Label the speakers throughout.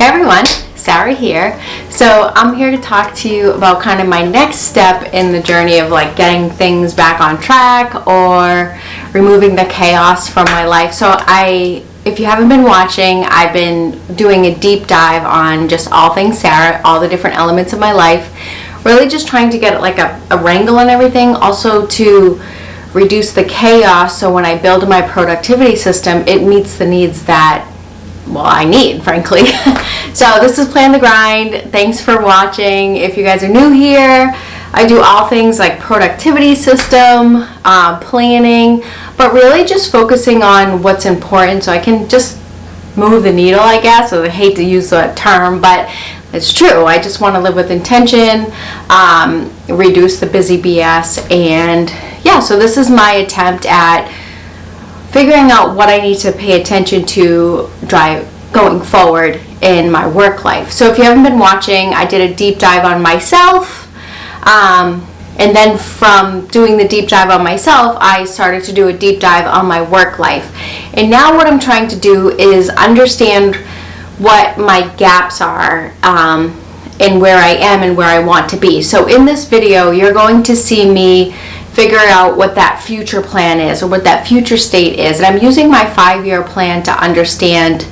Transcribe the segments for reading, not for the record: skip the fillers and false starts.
Speaker 1: everyone, Sarah here. So I'm here to talk to you about kind of my next step in the journey of like getting things back on track or removing the chaos from my life. So if you haven't been watching, I've been doing a deep dive on just all things Sarah, all the different elements of my life, really just trying to get like a wrangle on everything, also to reduce the chaos so when I build my productivity system, it meets the needs that I need, frankly. So this is Plan the Grind. Thanks for watching. If you guys are new here, I do all things like productivity system, planning, but really just focusing on what's important so I can just move the needle, I guess. So I hate to use that term, but it's true. I just want to live with intention, reduce the busy BS, and yeah, so this is my attempt at figuring out what I need to pay attention to going forward in my work life. So if you haven't been watching, I did a deep dive on myself, and then from doing the deep dive on myself, I started to do a deep dive on my work life. And now what I'm trying to do is understand what my gaps are, and where I am and where I want to be. So in this video, you're going to see me figure out what that future plan is or what that future state is. And I'm using my 5-year plan to understand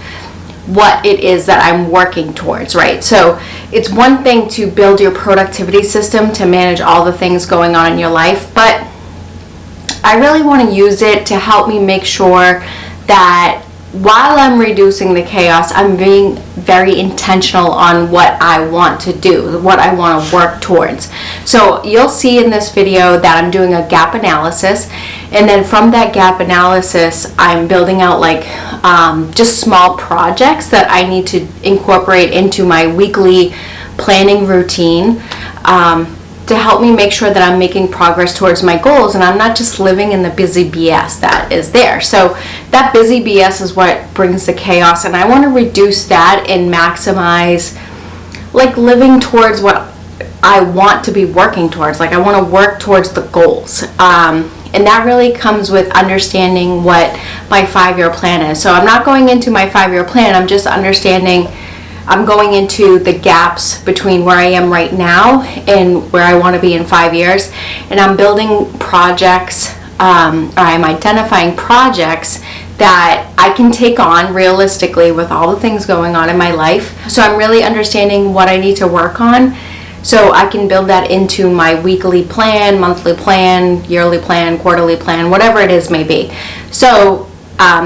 Speaker 1: what it is that I'm working towards, right? So it's one thing to build your productivity system to manage all the things going on in your life, but I really want to use it to help me make sure that while I'm reducing the chaos, I'm being very intentional on what I want to do, what I want to work towards. So you'll see in this video that I'm doing a gap analysis, and then from that gap analysis, I'm building out like just small projects that I need to incorporate into my weekly planning routine, to help me make sure that I'm making progress towards my goals and I'm not just living in the busy BS that is there. So that busy BS is what brings the chaos, and I want to reduce that and maximize like living towards what I want to be working towards. Like I want to work towards the goals. And that really comes with understanding what my 5-year plan is. So I'm not going into my 5-year plan, I'm just understanding I'm going into the gaps between where I am right now and where I want to be in 5 years. And I'm building projects, or I'm identifying projects that I can take on realistically with all the things going on in my life. So I'm really understanding what I need to work on so I can build that into my weekly plan, monthly plan, yearly plan, quarterly plan, whatever it is may be. So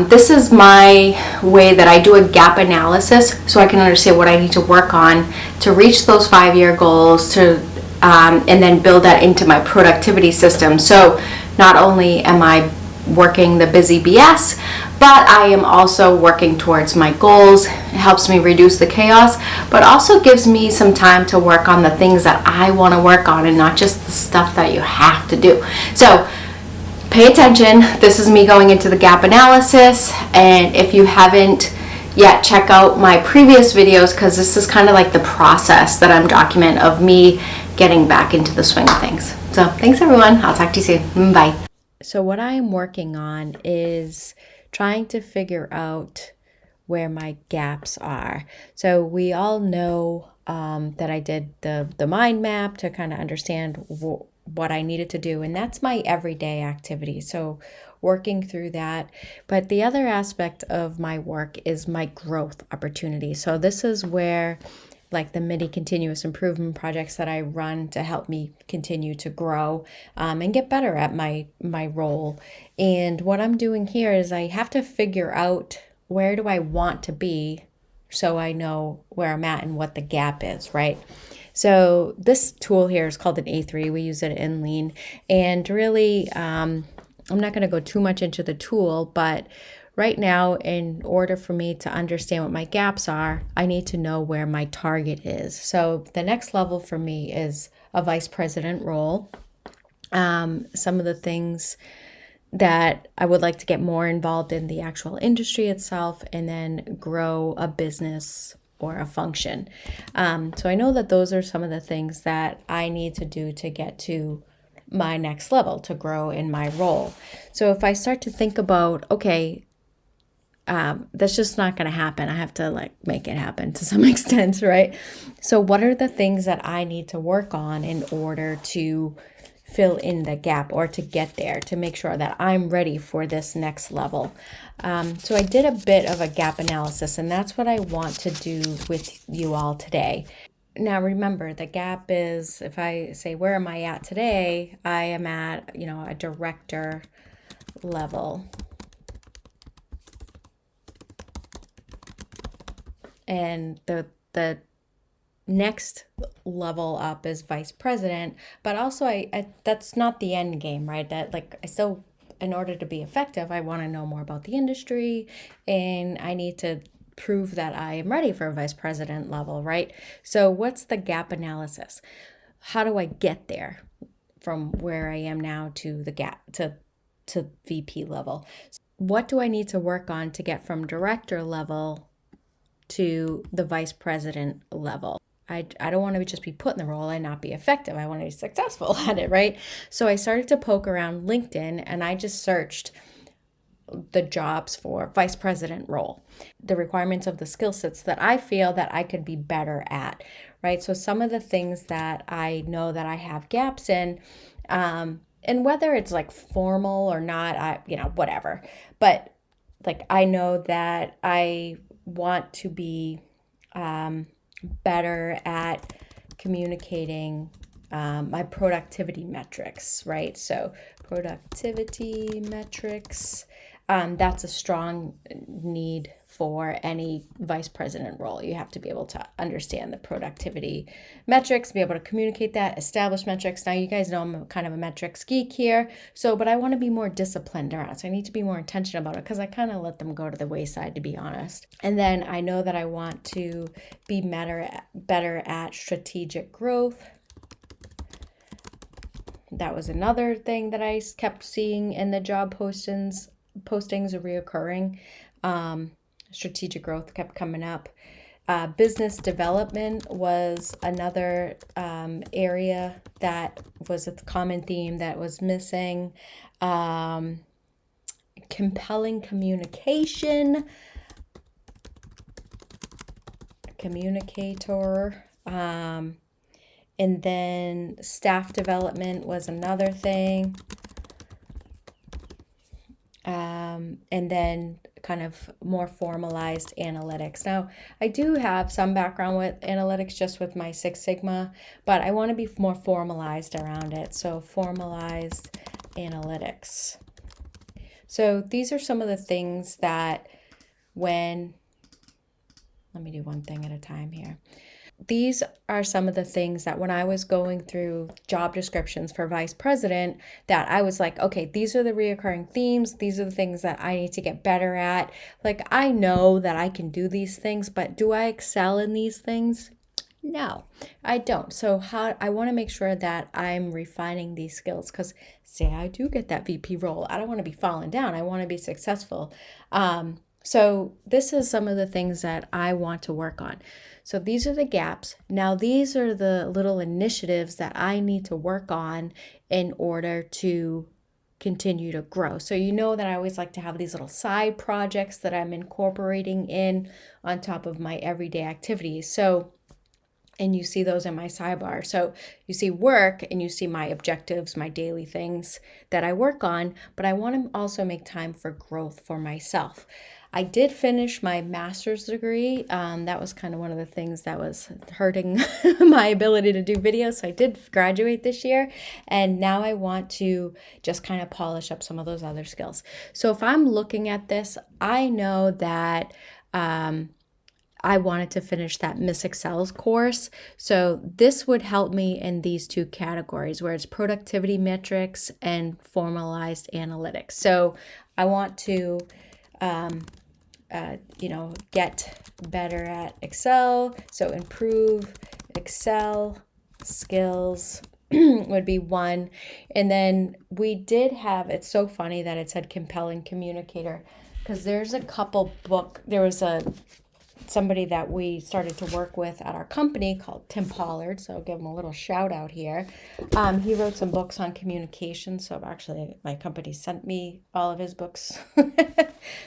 Speaker 1: this is my way that I do a gap analysis so I can understand what I need to work on to reach those 5-year goals, and then build that into my productivity system. So not only am I working the busy BS, but I am also working towards my goals. It helps me reduce the chaos, but also gives me some time to work on the things that I want to work on and not just the stuff that you have to do. So pay attention. This is me going into the gap analysis, and if you haven't yet, check out my previous videos because this is kind of like the process that I'm documenting of me getting back into the swing of things. So thanks everyone. I'll talk to you soon. Bye. So what I am working on is trying to figure out where my gaps are. So we all know that I did the mind map to kind of understand what I needed to do, and that's my everyday activity. So working through that. But the other aspect of my work is my growth opportunity. So this is where like the mini continuous improvement projects that I run to help me continue to grow and get better at my role. And what I'm doing here is I have to figure out where do I want to be so I know where I'm at and what the gap is, right? So this tool here is called an A3. We use it in Lean. And really, I'm not going to go too much into the tool, but right now, in order for me to understand what my gaps are, I need to know where my target is. So the next level for me is a vice president role. Some of the things that I would like to get more involved in the actual industry itself and then grow a business or a function. So I know that those are some of the things that I need to do to get to my next level, to grow in my role. So if I start to think about, okay, That's just not going to happen. I have to like make it happen to some extent, right? So what are the things that I need to work on in order to fill in the gap or to get there, to make sure that I'm ready for this next level? So I did a bit of a gap analysis, and that's what I want to do with you all today. Now remember, the gap is, if I say, where am I at today? I am at, a director level. And the next level up is vice president, but also I that's not the end game, right? That like I still, in order to be effective, I want to know more about the industry, and I need to prove that I am ready for a vice president level, right? So what's the gap analysis? How do I get there from where I am now to the gap to VP level? What do I need to work on to get from director level to the vice president level? I don't want to just be put in the role and not be effective. I want to be successful at it, right? So I started to poke around LinkedIn, and I just searched the jobs for vice president role, the requirements of the skill sets that I feel that I could be better at, right? So some of the things that I know that I have gaps in, and whether it's like formal or not, whatever. But like I know that I want to be better at communicating my productivity metrics, right? So productivity metrics, that's a strong need for any vice president role. You have to be able to understand the productivity metrics, be able to communicate that, establish metrics. Now, you guys know I'm kind of a metrics geek here, but I want to be more disciplined around it. So I need to be more intentional about it, because I kind of let them go to the wayside, to be honest. And then I know that I want to be better at strategic growth. That was another thing that I kept seeing in the job postings are reoccurring. Strategic growth kept coming up. Business development was another area that was a common theme that was missing. Compelling communication, communicator. And then staff development was another thing. And then kind of more formalized analytics. Now, I do have some background with analytics just with my Six Sigma, but I want to be more formalized around it. So formalized analytics. So these are some of the things that let me do one thing at a time here. These are some of the things that when I was going through job descriptions for vice president, that I was like, okay, these are the reoccurring themes. These are the things that I need to get better at. Like, I know that I can do these things, but do I excel in these things? No, I don't. So I want to make sure that I'm refining these skills, because say I do get that VP role, I don't want to be falling down. I want to be successful. So this is some of the things that I want to work on. So these are the gaps. Now, these are the little initiatives that I need to work on in order to continue to grow. So you know that I always like to have these little side projects that I'm incorporating in on top of my everyday activities. And you see those in my sidebar. So you see work, and you see my objectives, my daily things that I work on, but I want to also make time for growth for myself. I did finish my master's degree. That was kind of one of the things that was hurting my ability to do videos. So I did graduate this year, and now I want to just kind of polish up some of those other skills. So if I'm looking at this, I know that I wanted to finish that Miss Excel's course. So this would help me in these two categories, where it's productivity metrics and formalized analytics. So I want to get better at Excel. So improve Excel skills would be one. And then we did have, it's so funny that it said compelling communicator, because there's a couple there was a somebody that we started to work with at our company called Tim Pollard. So I'll give him a little shout out here. He wrote some books on communication. So actually my company sent me all of his books.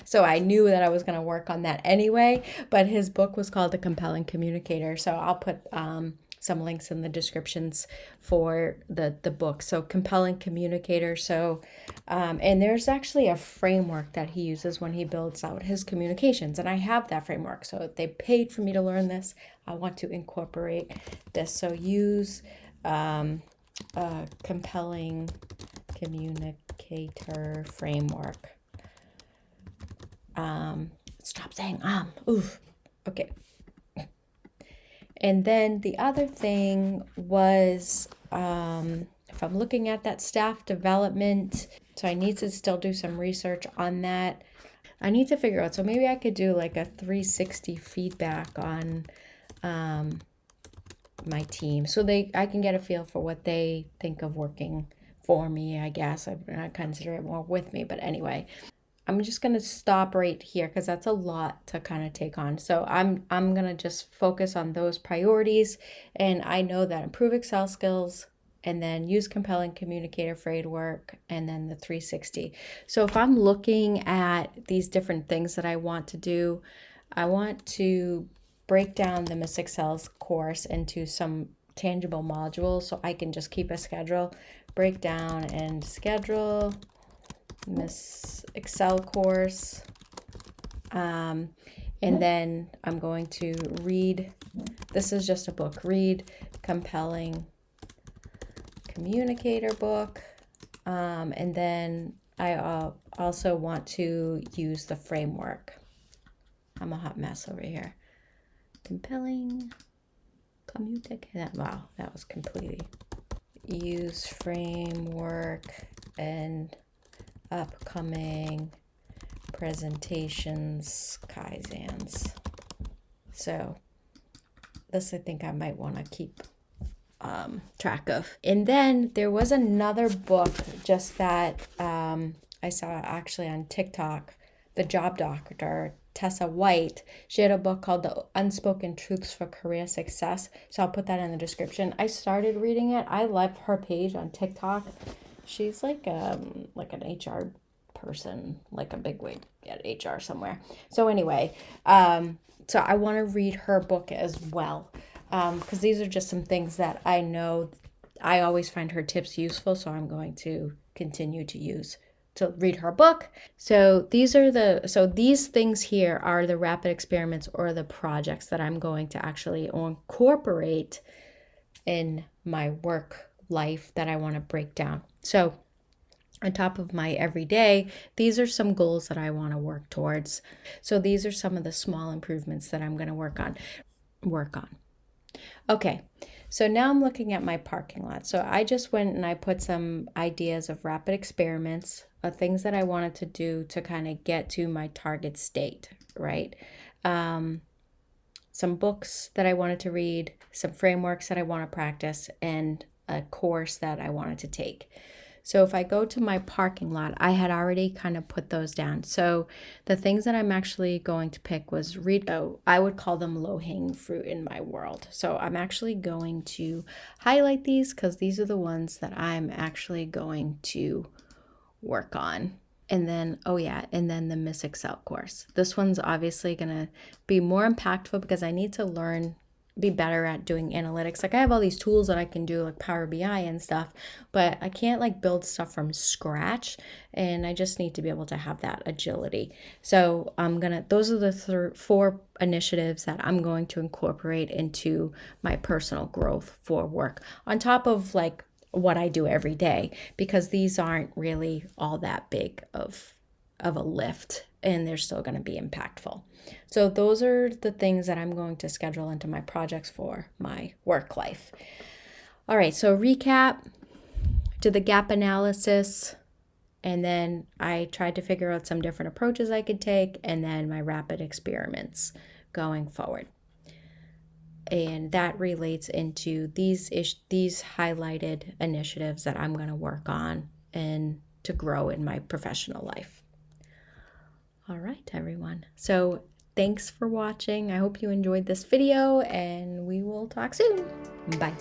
Speaker 1: So I knew that I was going to work on that anyway, but his book was called The Compelling Communicator. So I'll put some links in the descriptions for the book. So Compelling Communicator. So, and there's actually a framework that he uses when he builds out his communications. And I have that framework. So if they paid for me to learn this, I want to incorporate this. So use Compelling Communicator framework. Stop saying oof. Okay. And then the other thing was, if I'm looking at that staff development, so I need to still do some research on that. I need to figure out, so maybe I could do like a 360 feedback on my team. So I can get a feel for what they think of working for me, I guess. I consider it more with me, but anyway. I'm just going to stop right here because that's a lot to kind of take on. So I'm going to just focus on those priorities. And I know that improve Excel skills and then use compelling communicator framework and then the 360. So if I'm looking at these different things that I want to do, I want to break down the Miss Excel's course into some tangible modules so I can just keep a schedule, break down and schedule Miss Excel course, and then I'm going to read, this is just a book, read Compelling Communicator book, and then I also want to use the framework. I'm a hot mess over here. Compelling Communicator, wow, that was completely, use framework and upcoming presentations, Kaizens. So this I think I might want to keep track of. And then there was another book just that I saw actually on TikTok, the job doctor, Tessa White. She had a book called The Unspoken Truths for Career Success. So I'll put that in the description. I started reading it. I love her page on TikTok. She's like an HR person, like a bigwig at HR somewhere. So anyway, so I want to read her book as well, because these are just some things that I know I always find her tips useful. So I'm going to continue to read her book. So these things here are the rapid experiments or the projects that I'm going to actually incorporate in my work life that I want to break down. So on top of my everyday, these are some goals that I want to work towards. So these are some of the small improvements that I'm going to work on. Okay, so now I'm looking at my parking lot. So I just went and I put some ideas of rapid experiments, of things that I wanted to do to kind of get to my target state, right? Some books that I wanted to read, some frameworks that I want to practice, and a course that I wanted to take. So if I go to my parking lot, I had already kind of put those down. So the things that I'm actually going to pick was I would call them low-hanging fruit in my world. So I'm actually going to highlight these because these are the ones that I'm actually going to work on. And then, and then the Miss Excel course. This one's obviously going to be more impactful because I need to be better at doing analytics. Like I have all these tools that I can do like Power BI and stuff, but I can't like build stuff from scratch, and I just need to be able to have that agility. So those are the 4 initiatives that I'm going to incorporate into my personal growth for work on top of like what I do every day, because these aren't really all that big of a lift and they're still going to be impactful. So those are the things that I'm going to schedule into my projects for my work life. All right, so recap, do the gap analysis, and then I tried to figure out some different approaches I could take, and then my rapid experiments going forward. And that relates into these highlighted initiatives that I'm going to work on and to grow in my professional life. All right, everyone. So thanks for watching. I hope you enjoyed this video, and we will talk soon. Bye.